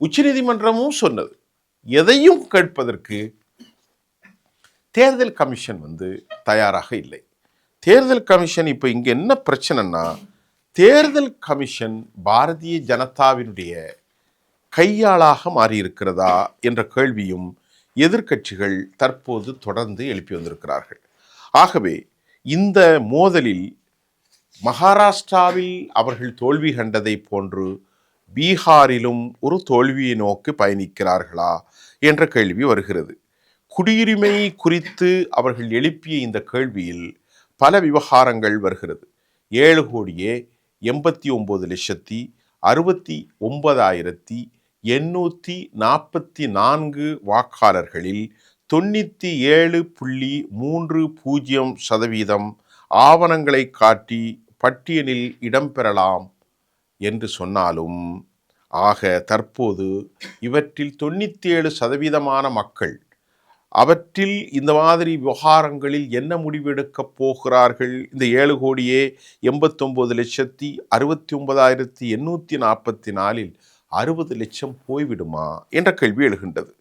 உச்சநீதிமன்றமும் சொன்னது. எதையும் கேட்பதற்கு தேர்தல் கமிஷன் தயாராக இல்லை. தேர்தல் கமிஷன் இப்ப இங்க என்ன பிரச்சனைன்னா, தேர்தல் கமிஷன் பாரதிய ஜனதாவினுடைய கையாளாக மாறியிருக்கிறதா என்ற கேள்வியும் எதிர்க்கட்சிகள் தற்போது தொடர்ந்து எழுப்பி வந்திருக்கிறார்கள். ஆகவே இந்த மோதலில் மகாராஷ்டிராவில் அவர்கள் தோல்வி கண்டதை போன்று பீகாரிலும் ஒரு தோல்வியை நோக்கி பயணிக்கிறார்களா என்ற கேள்வி வருகிறது. குடியுரிமை குறித்து அவர்கள் எழுப்பிய இந்த கேள்வியில் பல விவகாரங்கள் வருகிறது. 7,89,69,844 வாக்காளர்களில் 97.30% ஆவணங்களை காட்டி பட்டியலில் இடம்பெறலாம் என்று சொன்னாலும், ஆக தற்போது இவற்றில் 97% மக்கள் அவற்றில் இந்த மாதிரி விவகாரங்களில் என்ன முடிவெடுக்கப் போகிறார்கள்? இந்த 7,89,69,844 60 லட்சம் போய்விடுமா என்ற கேள்வி எழுகின்றது.